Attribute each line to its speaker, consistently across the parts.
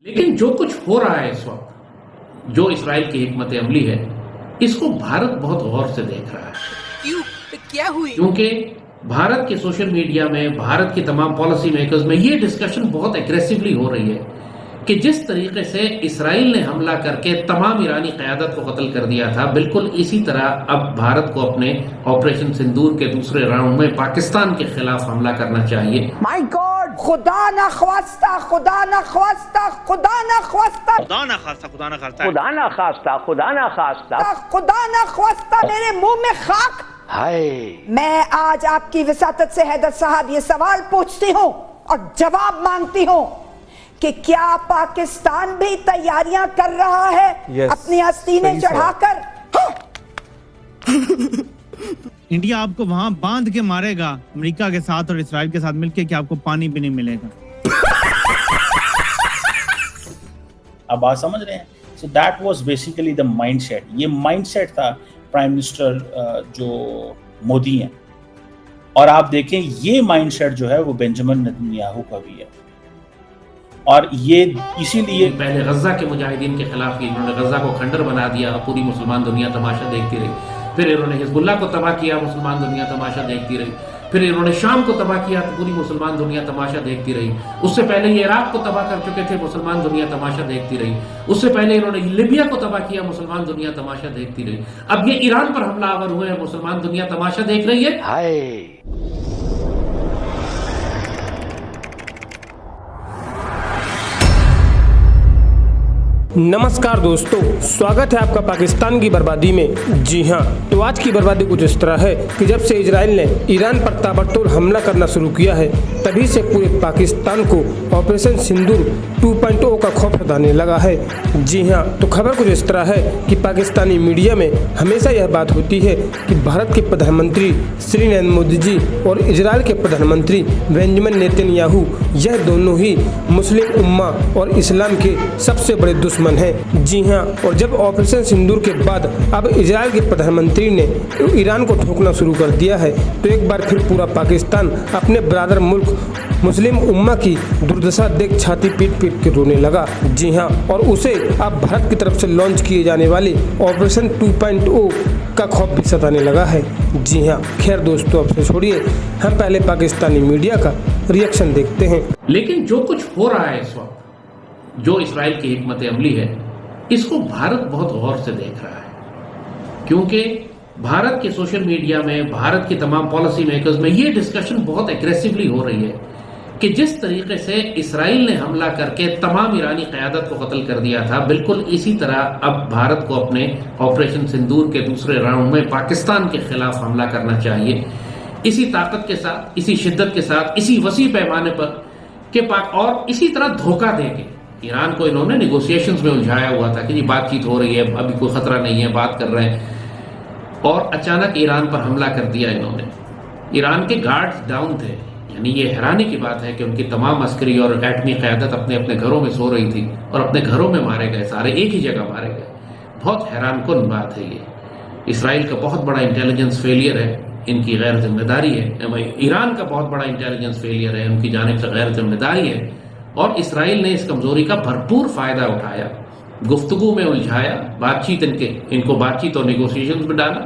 Speaker 1: لیکن جو کچھ ہو رہا ہے اس وقت، جو اسرائیل کی حکمت عملی ہے، اس کو بھارت بہت غور سے دیکھ رہا ہے۔
Speaker 2: کیا ہوئی؟
Speaker 1: کیونکہ بھارت کے سوشل میڈیا میں، بھارت کے تمام پالیسی میکرز میں یہ ڈسکشن بہت ایگریسولی ہو رہی ہے کہ جس طریقے سے اسرائیل نے حملہ کر کے تمام ایرانی قیادت کو قتل کر دیا تھا، بالکل اسی طرح اب بھارت کو اپنے آپریشن سندور کے دوسرے راؤنڈ میں پاکستان کے خلاف حملہ کرنا چاہیے۔
Speaker 2: مائی گاڈ، خدا نہ خواستہ، خدا نہ خواستہ، خدا نہ خواستہ،
Speaker 3: خدا نہ خواستہ، خدا نہ خواستہ،
Speaker 4: خدا نہ خواستہ، خدا نہ خواستہ،
Speaker 2: خدا نہ خواستہ، میرے منہ میں خاک۔
Speaker 4: ہائے،
Speaker 2: میں آج آپ کی وساطت سے حیدر صاحب یہ سوال پوچھتی ہوں اور جواب مانگتی ہوں کہ کیا پاکستان بھی تیاریاں کر رہا ہے اپنی آستینیں چڑھا کر؟
Speaker 5: انڈیا آپ کو وہاں باندھ کے مارے گا امریکہ کے ساتھ اور اسرائیل کے ساتھ مل کے کہ آپ کو پانی بھی نہیں ملے گا۔
Speaker 3: آپ بات سمجھ رہے ہیں؟ So that was basically the mindset. یہ مائنڈ سیٹ تھا پرائم منسٹر جو مودی ہیں، اور آپ دیکھیں یہ مائنڈ سیٹ جو ہے وہ بنجمن نتنیاہو کا بھی ہے، اور یہ اسی لیے
Speaker 1: پہلے غزہ کے مجاہدین کے خلاف کی انہوں نے غزہ کو کھنڈر بنا دیا، پوری مسلمان دنیا تماشا دیکھتی رہی۔ پھر انہوں نے حزب اللہ کو تباہ کیا، مسلمان دنیا تماشا دیکھتی رہی۔ پھر انہوں نے شام کو تباہ کیا تو پوری مسلمان دنیا تماشا دیکھتی رہی۔ اس سے پہلے یہ عراق کو تباہ کر چکے تھے، مسلمان دنیا تماشا دیکھتی رہی۔ اس سے پہلے انہوں نے لیبیا کو تباہ کیا، مسلمان دنیا تماشا دیکھتی رہی۔ اب یہ ایران پر حملہ آور ہوئے ہیں، مسلمان دنیا تماشا دیکھ رہی ہے۔
Speaker 4: ہائے،
Speaker 6: نمسکار دوستو، سواگت ہے آپ کا پاکستان کی بربادی میں۔ جی ہاں، تو آج کی بربادی کچھ اس طرح ہے کہ جب سے اسرائیل نے ایران پر تابڑتوڑ حملہ کرنا شروع کیا ہے، تبھی سے پورے پاکستان کو آپریشن سندور 2.0 کا خوف ستانے لگا ہے۔ جی ہاں، تو خبر کچھ اس طرح ہے کہ پاکستانی میڈیا میں ہمیشہ یہ بات ہوتی ہے کہ بھارت کے پردھان منتری شری نریندر مودی جی اور اسرائیل کے پردھان منتری بنجمن نیتنیاہو، یہ دونوں ہی مسلم امہ اور اسلام کے سب سے بڑے دشمن ہیں۔ جی ہاں، اور جب آپریشن سندور کے بعد اب اسرائیل کے پردھان منتری نے ایران کو ٹھوکنا شروع کر دیا ہے، تو ایک بار پھر پورا پاکستان اپنے برادر ملک مسلم امہ کی دردشا دیکھ چھاتی پیٹ پیٹ کے رونے لگا۔ جی ہاں، اور اسے اب بھارت کی طرف سے لانچ کیے جانے والی آپریشن 2.0 کا خوف بھی ستانے لگا ہے۔ جی ہاں، خیر دوستو، اب سے چھوڑیے، ہم پہلے پاکستانی میڈیا کا ری ایکشن دیکھتے ہیں۔
Speaker 1: لیکن جو کچھ ہو رہا ہے اس وقت، جو اسرائیل کی حکمت عملی ہے، اس کو بھارت بہت غور سے دیکھ رہا ہے۔ کیونکہ بھارت کے سوشل میڈیا میں، بھارت کے تمام پالیسی میکرز میں یہ ڈسکشن بہت ایگریسولی ہو رہی ہے کہ جس طریقے سے اسرائیل نے حملہ کر کے تمام ایرانی قیادت کو قتل کر دیا تھا، بالکل اسی طرح اب بھارت کو اپنے آپریشن سندور کے دوسرے راؤنڈ میں پاکستان کے خلاف حملہ کرنا چاہیے، اسی طاقت کے ساتھ، اسی شدت کے ساتھ، اسی وسیع پیمانے پر کہ اور اسی طرح دھوکہ دے کے ایران کو انہوں نے نیگوسیشنز میں الجھایا ہوا تھا کہ جی بات چیت ہو رہی ہے، ابھی کوئی خطرہ نہیں ہے، بات کر رہے ہیں، اور اچانک ایران پر حملہ کر دیا انہوں نے۔ ایران کے گارڈز ڈاؤن تھے، یعنی یہ حیرانی کی بات ہے کہ ان کی تمام عسکری اور ایٹمی قیادت اپنے اپنے گھروں میں سو رہی تھی اور اپنے گھروں میں مارے گئے، سارے ایک ہی جگہ مارے گئے۔ بہت حیران کن بات ہے یہ۔ اسرائیل کا بہت بڑا انٹیلیجنس فیلئر ہے، ان کی غیر ذمہ داری ہے۔ ایران کا بہت بڑا انٹیلیجنس فیلئر ہے، ان کی جانب سے غیر ذمہ داری ہے، اور اسرائیل نے اس کمزوری کا بھرپور فائدہ اٹھایا، گفتگو میں الجھایا، بات چیت ان کو بات چیت اور نیگوسیشنز میں ڈالا،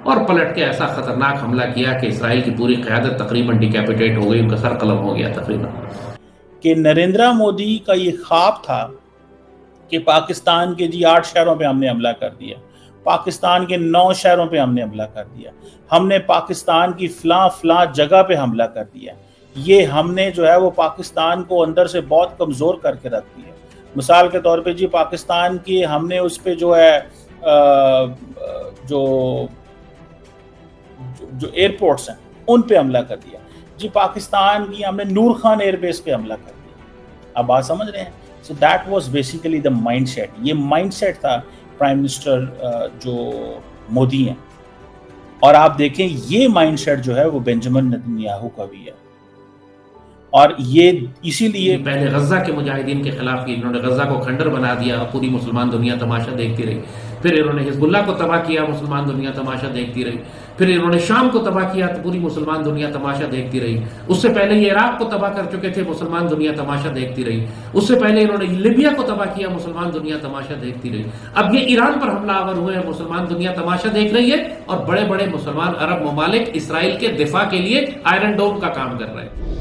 Speaker 1: اور پلٹ کے ایسا خطرناک حملہ کیا کہ اسرائیل کی پوری قیادت تقریباً ڈیکیپیٹیٹ ہو گئی، ان کا سر قلم ہو گیا تقریباً۔
Speaker 3: کہ نریندر مودی کا یہ خواب تھا کہ پاکستان کے 8 شہروں پہ ہم نے حملہ کر دیا، پاکستان کے 9 شہروں پہ ہم نے حملہ کر دیا، ہم نے پاکستان کی فلاں جگہ پہ حملہ کر دیا، یہ ہم نے جو ہے وہ پاکستان کو اندر سے بہت کمزور کر کے رکھ دیا۔ مثال کے طور پہ پاکستان کی ہم نے اس پہ جو ہے جو ایئرپورٹس ہیں ان پہ حملہ کر دیا۔ پاکستان کی ہم نے نور خان ایئر بیس پہ حملہ کر دیا۔ آپ بات سمجھ رہے ہیں؟ So that was basically the mindset. یہ مائنڈ سیٹ تھا پرائم منسٹر جو مودی ہیں، اور آپ دیکھیں یہ مائنڈ سیٹ جو ہے وہ بنجمن نتنیاہو کا بھی ہے، اور یہ اسی لیے
Speaker 1: پہلے غزہ کے مجاہدین کے خلاف کی انہوں نے غزہ کو کھنڈر بنا دیا، پوری مسلمان دنیا تماشا دیکھتی رہی۔ پھر انہوں نے حزب اللہ کو تباہ کیا، مسلمان دنیا تماشا دیکھتی رہی۔ پھر انہوں نے شام کو تباہ کیا تو پوری مسلمان دنیا تماشا دیکھتی رہی. اس سے پہلے یہ عراق کو تباہ کر چکے تھے, مسلمان دنیا تماشا دیکھتی رہی. اس سے پہلے انہوں نے لیبیا کو تباہ کیا, مسلمان دنیا تماشا دیکھتی رہی. اب یہ ایران پر حملہ آور ہوئے ہیں, مسلمان دنیا تماشا دیکھ رہی ہے, اور بڑے بڑے مسلمان عرب ممالک اسرائیل کے دفاع کے لیے آئرن ڈوم کا کام کر رہے ہیں.